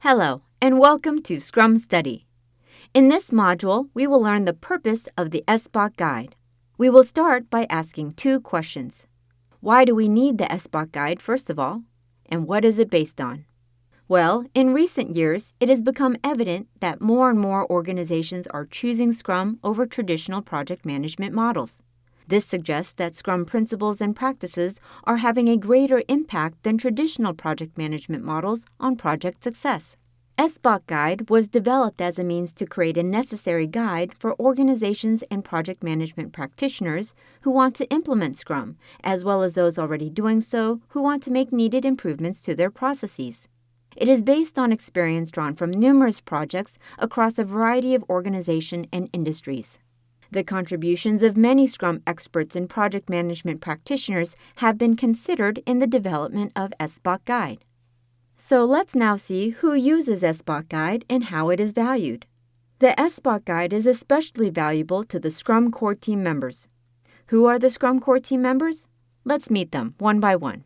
Hello, and welcome to Scrum Study. In this module, we will learn the purpose of the SBOK Guide. We will start by asking two questions. Why do we need the SBOK Guide, first of all? And what is it based on? Well, in recent years, it has become evident that more and more organizations are choosing Scrum over traditional project management models. This suggests that Scrum principles and practices are having a greater impact than traditional project management models on project success. SBOK Guide was developed as a means to create a necessary guide for organizations and project management practitioners who want to implement Scrum, as well as those already doing so who want to make needed improvements to their processes. It is based on experience drawn from numerous projects across a variety of organizations and industries. The contributions of many Scrum experts and project management practitioners have been considered in the development of SBOK Guide. So let's now see who uses SBOK Guide and how it is valued. The SBOK Guide is especially valuable to the Scrum Core team members. Who are the Scrum Core team members? Let's meet them one by one.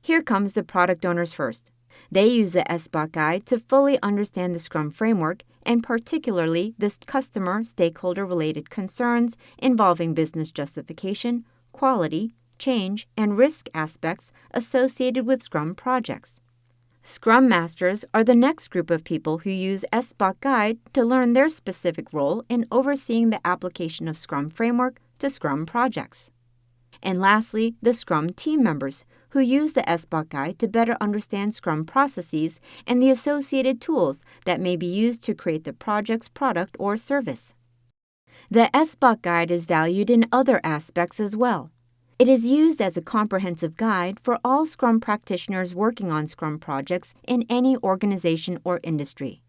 Here comes the product owners first. They use the SBOK Guide to fully understand the Scrum framework and particularly the customer stakeholder-related concerns involving business justification, quality, change, and risk aspects associated with Scrum projects. Scrum Masters are the next group of people who use SBOK Guide to learn their specific role in overseeing the application of Scrum framework to Scrum projects. And lastly, the Scrum team members, who use the SBOK Guide to better understand Scrum processes and the associated tools that may be used to create the project's product or service. The SBOK Guide is valued in other aspects as well. It is used as a comprehensive guide for all Scrum practitioners working on Scrum projects in any organization or industry.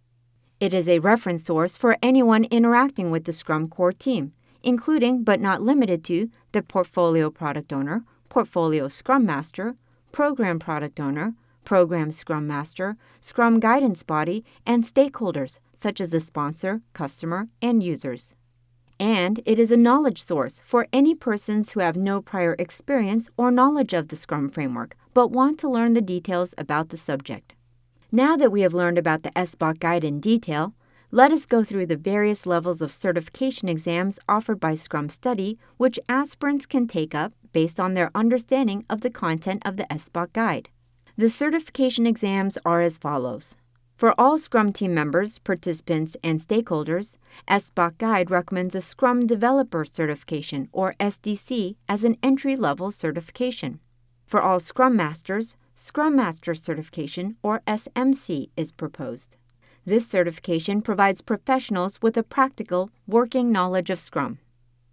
It is a reference source for anyone interacting with the Scrum Core team, including but not limited to the Portfolio Product Owner, Portfolio Scrum Master, Program Product Owner, Program Scrum Master, Scrum Guidance Body, and stakeholders such as the sponsor, customer, and users. And it is a knowledge source for any persons who have no prior experience or knowledge of the Scrum framework but want to learn the details about the subject. Now that we have learned about the SBOK Guide in detail, let us go through the various levels of certification exams offered by Scrum Study, which aspirants can take up based on their understanding of the content of the SBOK Guide. The certification exams are as follows. For all Scrum team members, participants, and stakeholders, SBOK Guide recommends a Scrum Developer Certification, or SDC, as an entry-level certification. For all Scrum Masters, Scrum Master Certification, or SMC, is proposed. This certification provides professionals with a practical, working knowledge of Scrum.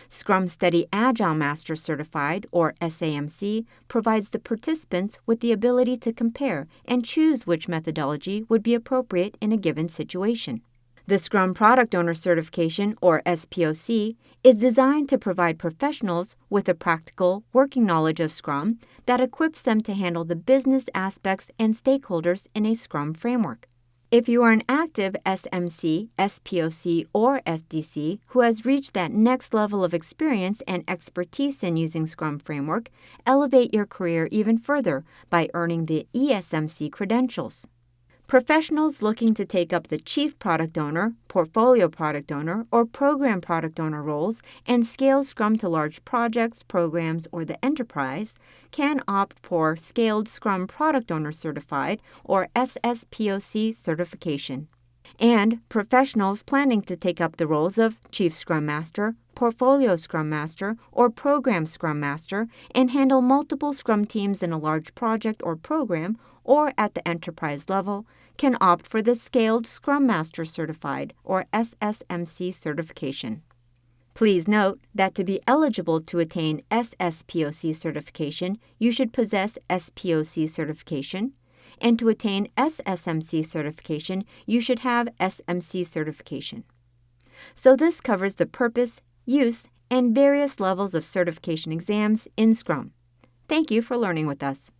Scrum Study Agile Master Certified, or SAMC, provides the participants with the ability to compare and choose which methodology would be appropriate in a given situation. The Scrum Product Owner Certification, or SPOC, is designed to provide professionals with a practical, working knowledge of Scrum that equips them to handle the business aspects and stakeholders in a Scrum framework. If you are an active SMC, SPOC, or SDC who has reached that next level of experience and expertise in using Scrum framework, elevate your career even further by earning the ESMC credentials. Professionals looking to take up the Chief Product Owner, Portfolio Product Owner, or Program Product Owner roles and scale Scrum to large projects, programs, or the enterprise can opt for Scaled Scrum Product Owner Certified, or SSPOC certification. And professionals planning to take up the roles of Chief Scrum Master, Portfolio Scrum Master, or Program Scrum Master and handle multiple Scrum teams in a large project or program or at the enterprise level can opt for the Scaled Scrum Master Certified, or SSMC certification. Please note that to be eligible to attain SSPOC certification, you should possess SPOC certification, and to attain SSMC certification, you should have SMC certification. So this covers the purpose, use, and various levels of certification exams in Scrum. Thank you for learning with us.